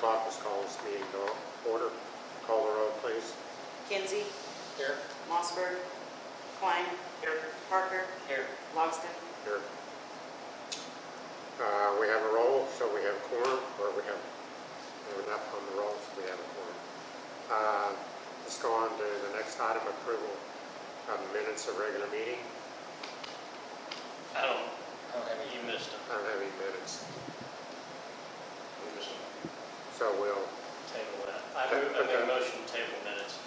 o'clock. Let's call this meeting to order. Call the roll, please. Kinsey. Here. Mossberg. Klein. Here. Parker. Here. Logston. Here. We have a roll, so we have quorum, or we have enough on the roll, so we have a quorum. Let's go on to the next item, approval of minutes of regular meeting. I don't have any. You missed them. I don't have any minutes. So we'll Table that. I make a motion to table minutes.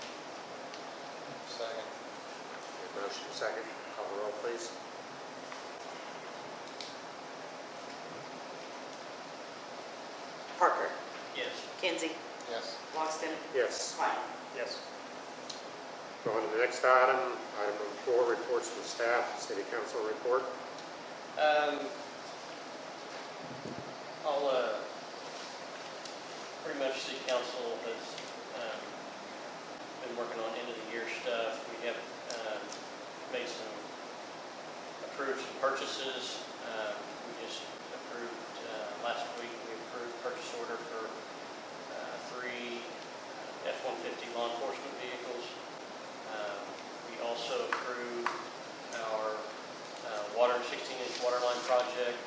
Second. motion second. Call the roll, please. Parker. Yes. Kinsey. Yes. Logston. Yes. Klein. Yes. Go on to the next item. Item number 4, reports from staff, city council report. Pretty much city council has been working on end of the year stuff. We have approved some purchases. We just approved last week. We approved purchase order for 3 F-150 law enforcement vehicles. We also approved our 16-inch water line project.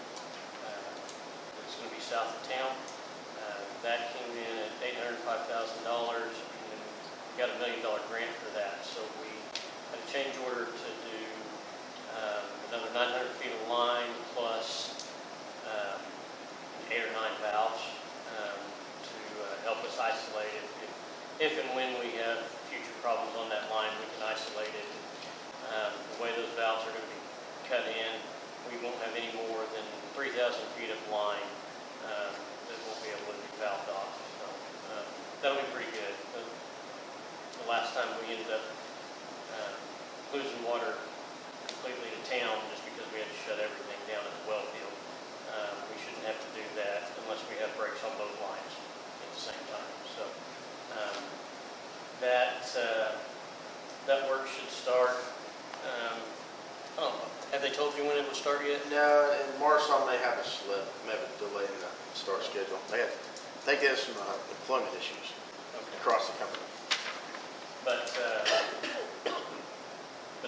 It's going to be south of town. That came in at $805,000, and we got $1 million grant for that. So we had a change order to do another 900 feet of line plus 8 or 9 valves to help us isolate it. If and when we have future problems on that line, we can isolate it. The way those valves are going to be cut in, we won't have any more than 3,000 feet of line that won't be able to be valved off. So that'll be pretty good. The last time we ended up losing water completely to town just because we had to shut everything down at the well field. We shouldn't have to do that unless we have breaks on both lines at the same time. So that work should start. I don't know. Have they told you when it will start yet? No, and Marshawn may have a slip, maybe delay in the start schedule. They have some employment issues across the company. But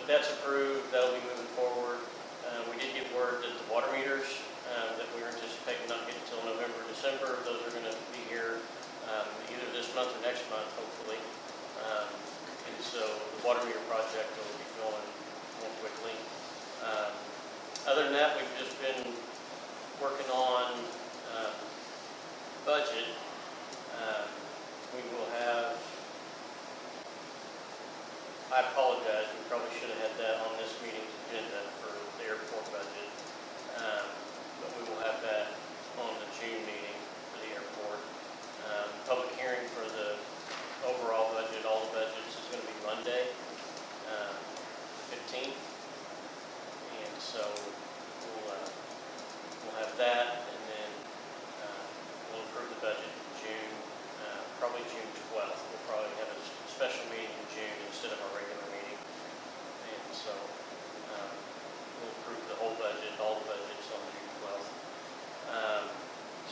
that's approved. That'll be moving forward. We did get word that the water meters that we were anticipating not getting until November, December, those are going to be here either this month or next month, hopefully. And so the water meter project will be going more quickly. Other than that, we've just been working on budget. We will have, I apologize, we probably should have had that on this meeting's agenda for the airport budget. But we will have that on the June meeting for the airport. Public hearing for the overall budget, all the budgets, is going to be Monday, the 15th. And so we'll have that, and then we'll approve the budget in June, probably June 12th. We'll probably have a special meeting in June instead of our regular meeting. And so we'll approve the whole budget, all the budgets on June 12th.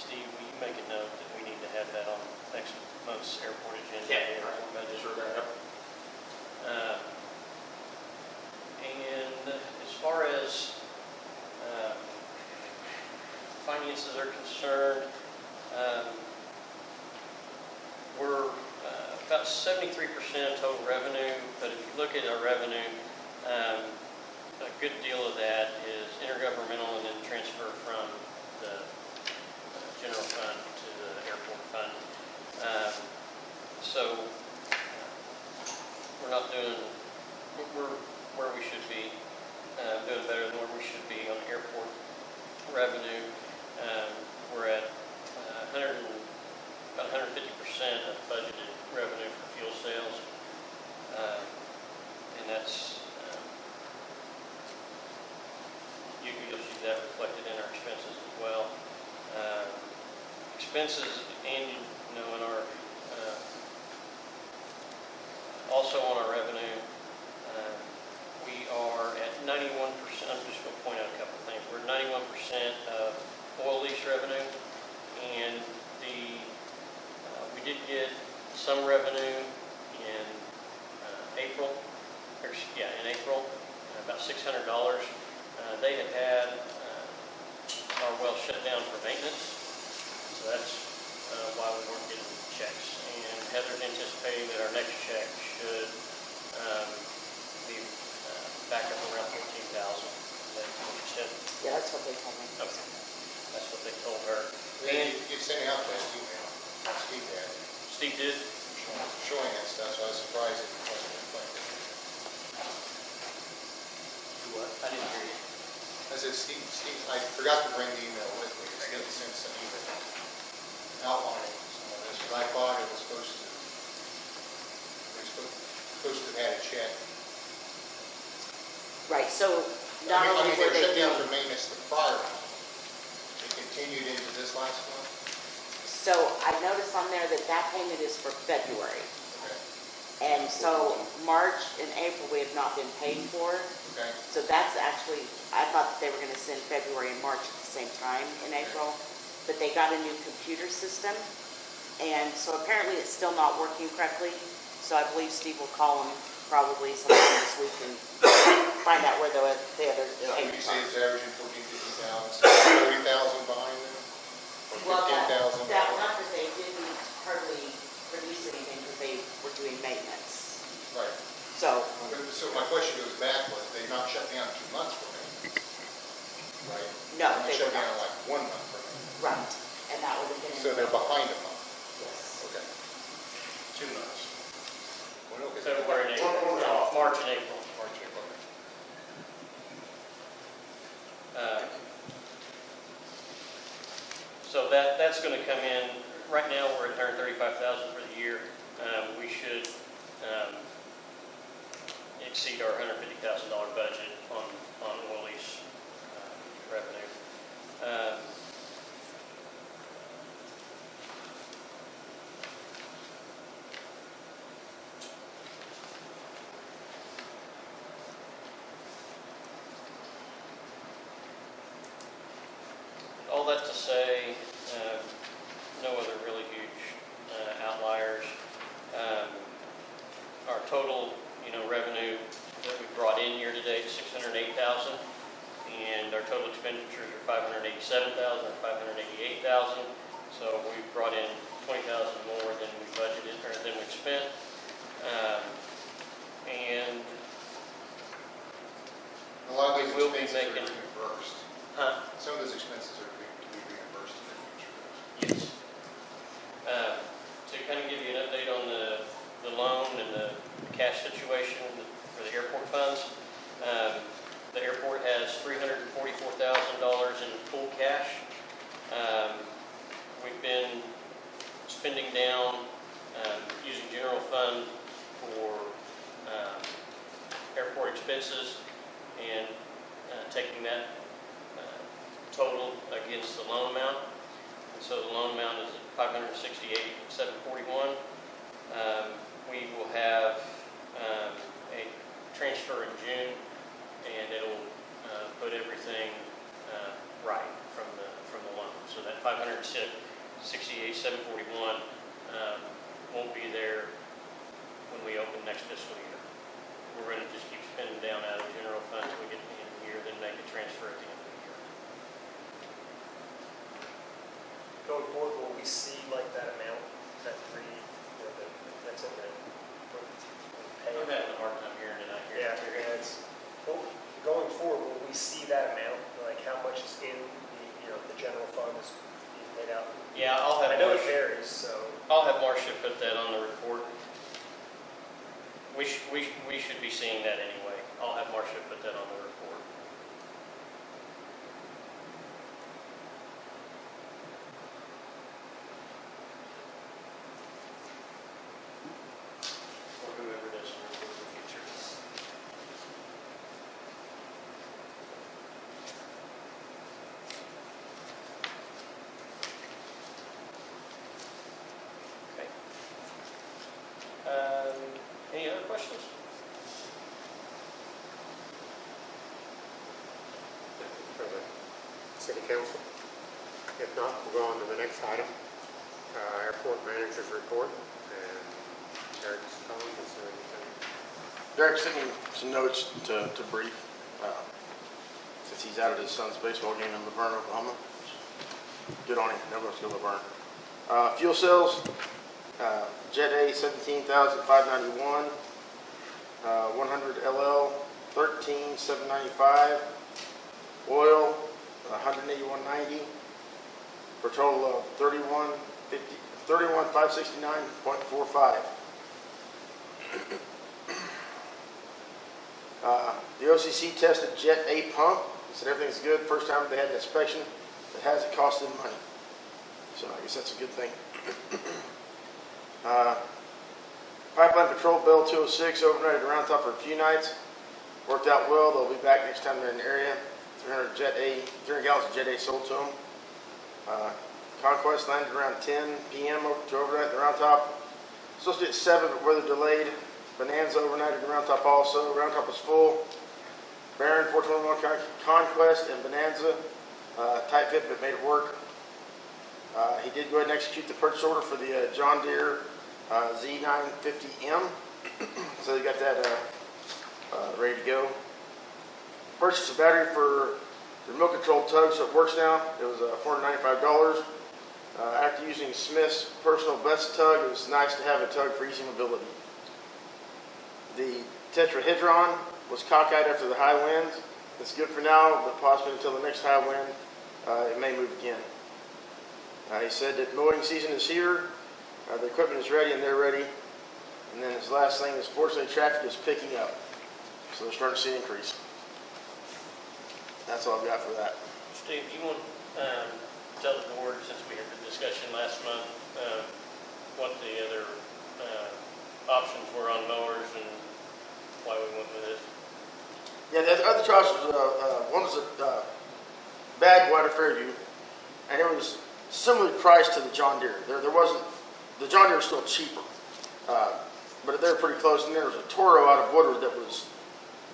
Steve, will you make a note that we need to have that on next month's airport agenda? Yeah, budget. sure, And as far as finances are concerned, we're about 73% of total revenue, but if you look at our revenue, a good deal of that is intergovernmental and then transfer from the general fund to the airport fund. So we're not doing, we're where we should be, doing better than where we should be on airport revenue. We're at about 150% of budgeted revenue for fuel sales, and that's you'll see that reflected in our expenses as well. Expenses, and in our also on our revenue, we are at 91%. I'm just going to point out a couple of things. We're at 91% of oil lease revenue, and the get some revenue in April, in April, about $600. They had had our well shut down for maintenance, so that's why we weren't getting checks. And Heather's anticipating that our next check should be back up around 14,000. That's what she said. Yeah, that's what they told me. Okay, that's what they told her. And you sent out that email, Steve had, Steve did. showing that stuff, so I was surprised it wasn't reflected. What? I didn't hear you. I said, Steve, I forgot to bring the email with me, I got to send some email outlining some of this, but I thought it was supposed to, have had a check. Right, so not I only mean, were they were shut they down doing, for maintenance the prior month. It continued into this last month? so I noticed on there that that payment is for February. Okay, And so March and April we have not been paid for. okay. So that's actually, I thought that they were gonna send February and March at the same time in April, but they got a new computer system. And so apparently it's still not working correctly. So I believe Steve will call them probably sometime this week and find out where the other Yeah, would you payments say are. it's averaging 14, 50,000, 30,000 behind them? Or Well, 15,000? that month that they didn't hardly produce anything because they were doing maintenance. Right. So, So my question goes back, was they've not shut down 2 months for me, right? No, They they shut were down not. like 1 month for me. right, and that would have been. So they're behind a month. Yes. Okay. 2 months. Well, no, 'cause February and April, no, March and April. March, April. So that's going to come in. Right now, we're at $135,000 for the year. We should exceed our $150,000 budget on oil lease revenue. All that to say, no other really huge outliers. Our total, revenue that we brought in year to date is $608,000, and our total expenditures are $587,000 or $588,000. So we brought in $20,000 more than we budgeted or than we spent, and A lot of those we will be expenses are making. reimbursed. Some of those expenses are to be reimbursed in the future. Yes. To kind of give you an update on the loan and the cash situation for the airport funds, the airport has $344,000 in pool cash. We've been spending down using general fund for airport expenses and taking that total against the loan amount. And so the loan amount is at $568,741. We will have a transfer in June, and it'll put everything right from the loan. So that $568,741 won't be there when we open next fiscal year. We're going to just keep spending down out of general fund until we get to the end of the year, then make a transfer at the end of the year. Going forward, will we see like that amount, that that's in there? I'm having a hard time hearing it out here. Yeah, well, going forward, will we see that amount, like how much is in the general fund is being paid out? Yeah, I'll have I know it Marcia, varies, so. I'll have Marcia put that on the report. We should be seeing that anyway. I'll have Marcia put that on the report. Or whoever does the report in the future. Okay. Any other questions? For the city council. If not, we'll go on to the next item. Airport manager's report, and Eric's phone, is there anything? Derek sent me some notes to brief, since he's out at his son's baseball game in Laverne, Oklahoma. Good on him, never wants to go to Laverne. Fuel cells, Jet A 17,591, 100 LL 13,795, oil 181.90, for a total of 31,569.45. The OCC tested Jet A pump. They said everything's good. First time they had an inspection, it hasn't cost them money. So I guess that's a good thing. Pipeline Patrol Bell 206 overnighted around top for a few nights. Worked out well. They'll be back next time they're in the area. 300 gallons of Jet A sold to them. Conquest landed around 10 p.m. to overnight the Round Top. Supposed to be at 7, but weather delayed. Bonanza overnighted the Round Top also. Round Top was full. Baron 421 Conquest and Bonanza tight fit, but made it work. He did go ahead and execute the purchase order for the John Deere Z950M. So they got that ready to go. Purchased a battery for the remote controlled tug, so it works now. It was $495. After using Smith's personal best tug, it was nice to have a tug for easy mobility. The tetrahedron was cockeyed after the high winds. It's good for now, but possibly until the next high wind, it may move again. He said that mowing season is here. The equipment is ready and they're ready. And then his last thing is, fortunately, traffic is picking up. So they're starting to see an increase. That's all I've got for that. Steve, do you want to tell the board, since we had the discussion last month, what the other options were on mowers and why we went with this? Yeah, the other two options, one was a bad water Fairview, and it was similarly priced to the John Deere. There wasn't, the John Deere was still cheaper, but they were pretty close. And there was a Toro out of Woodward that was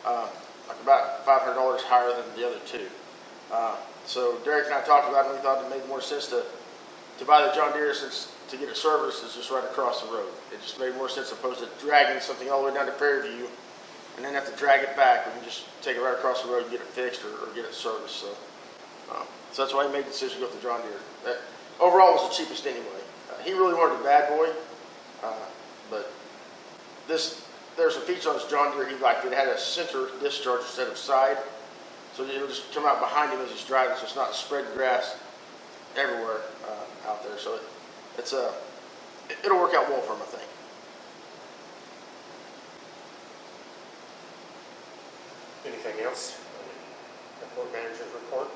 like about $500 higher than the other two. So Derek and I talked about it, and we thought it made more sense to buy the John Deere, since to get it serviced is just right across the road. It just made more sense, opposed to dragging something all the way down to Fairview and then have to drag it back. We can just take it right across the road and get it fixed or get it serviced. So that's why he made the decision to go with the John Deere. That overall was the cheapest anyway. He really wanted a bad boy, but there's a feature on this John Deere he liked. It had a center discharge instead of side, so it'll just come out behind him as he's driving, so it's not spread grass everywhere out there. So it'll work out well for him, I think. Anything else? Airport manager's report?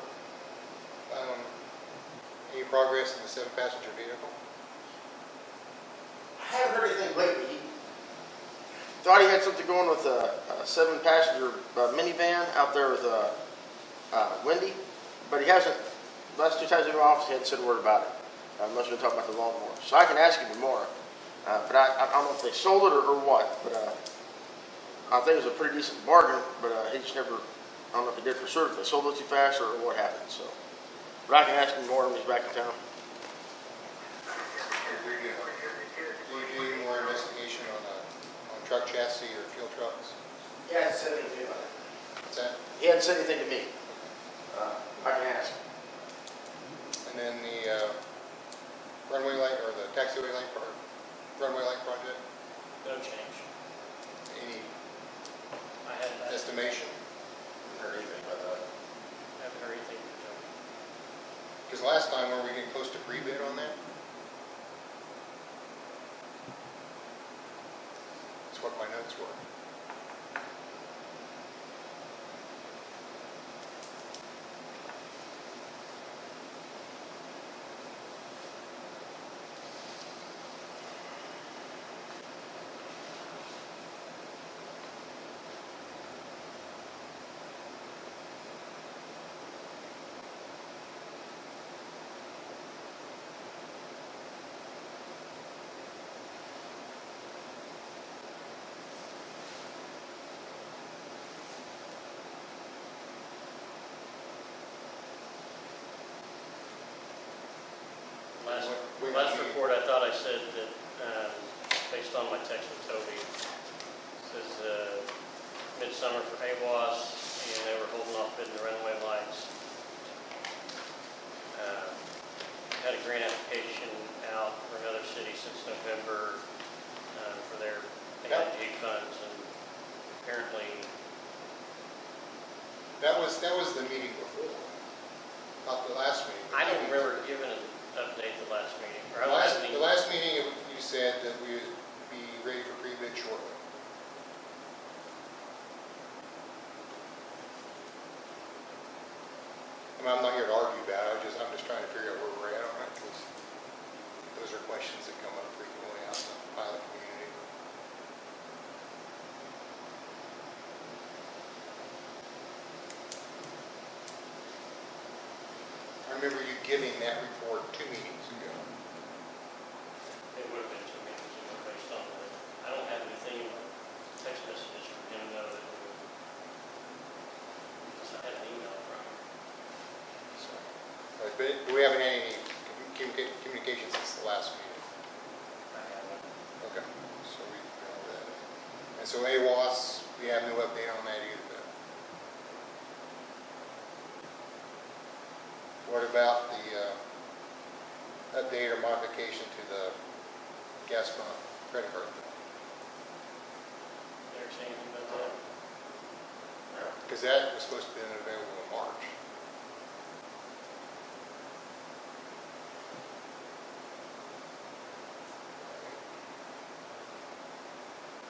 Any progress in the 7-passenger vehicle? I haven't heard anything lately. He thought he had something going with a 7-passenger minivan out there with Wendy, but he hasn't. The last 2 times in my office, he hadn't said a word about it. Unless we're talking about the lawnmower. So I can ask him tomorrow. But I don't know if they sold it or what. But I think it was a pretty decent bargain. But he just never, I don't know if he did for sure, if they sold it too fast or what happened. So, but I can ask him more when he's back in town. Do you do any more investigation on truck chassis or fuel trucks? He hasn't said anything to me about it. What's that? He hasn't said anything to me. I can ask. And then the runway light or the taxiway light runway light project? No change. Any I haven't estimation? Heard anything about that? haven't heard anything. Because last time, were we getting close to pre-bid on that? That's what my notes were. Last report, I thought I said that, based on my text with Toby, it says midsummer for AWAS, and they were holding off bidding the runway lights. Had a grant application out for another city since November for their AIG funds, and apparently That was the meeting before, not the last meeting. I don't remember giving an update the last meeting. Or I The don't last, have any. the last meeting, you said that we would be ready for pre-bid shortly. I mean, I'm not here to argue about it, I'm just trying to figure out where we're at on it, because those are questions that come up frequently out in the pilot community. I remember you giving that report 2 meetings ago. It would have been 2 meetings ago based on the, I don't have anything in my text messages from him though that would, because I had an email from him. So, but we haven't had any communication since the last meeting. I haven't. Okay, so we know that. And so AWAS, we have no update on that either then. What about the update or modification to the gas pump credit card bill? Never seen anything about that. Because that was supposed to be available in March.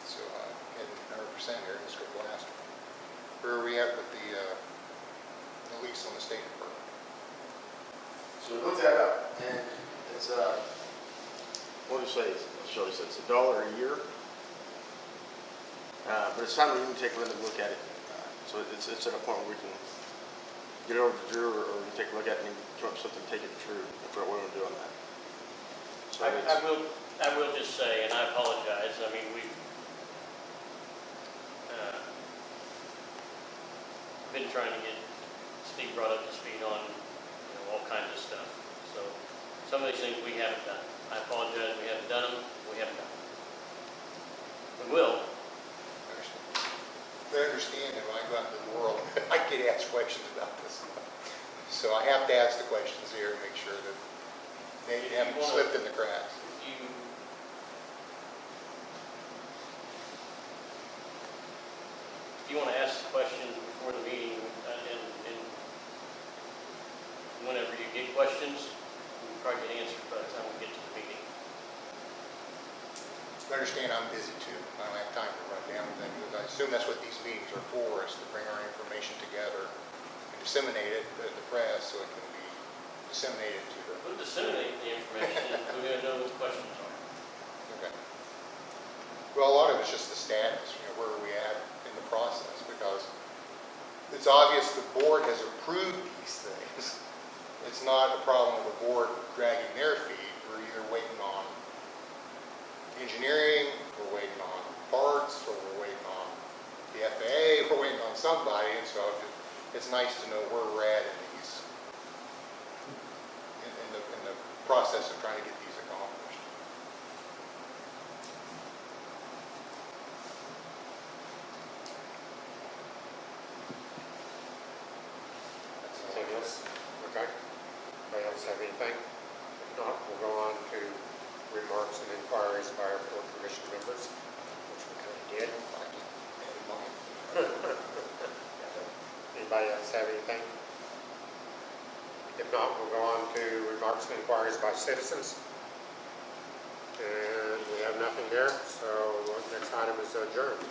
So, getting 100% here, let's go blast. Where are we at with the lease on the state department? So we looked that up, and it's what do you say? Shelley said it's $1 a year, but it's time we can take a look at it. So it's at a point where we can get it over to Drew, or we can take a look at it and come up with something, take it to Drew, and figure out what we're going to do on that. So I will just say, and I apologize, I mean, we've been trying to get Steve brought up to speed on all kinds of stuff. So some of these things we haven't done. I apologize, we haven't done them, we haven't done them. We will. I understand that when I go out into the world, I get asked questions about this stuff. So I have to ask the questions here to make sure that they haven't slipped in the cracks. If you want to ask the question before the meeting, and whenever you get questions, we'll probably get answers by the time we get to the meeting. I understand I'm busy too. I don't have time to run down with that. I assume that's what these meetings are for, is to bring our information together and disseminate it to the press so it can be disseminated to the... We'll disseminate the information and we're going to know what the questions are. Okay. Well, a lot of it's just the status, where are we at in the process, because it's obvious the board has approved these things. It's not a problem with the board dragging their feet. We're either waiting on engineering, we're waiting on parts, or we're waiting on the FAA, we're waiting on somebody, and so it's nice to know where we're at in these, in the process of trying to get these accomplished. Anything else? Okay. Anybody else have anything? If not, we'll go on to remarks and inquiries by our board commission members, which we kind of did. Anybody else have anything? If not, we'll go on to remarks and inquiries by citizens. And we have nothing there, so next item is adjourned.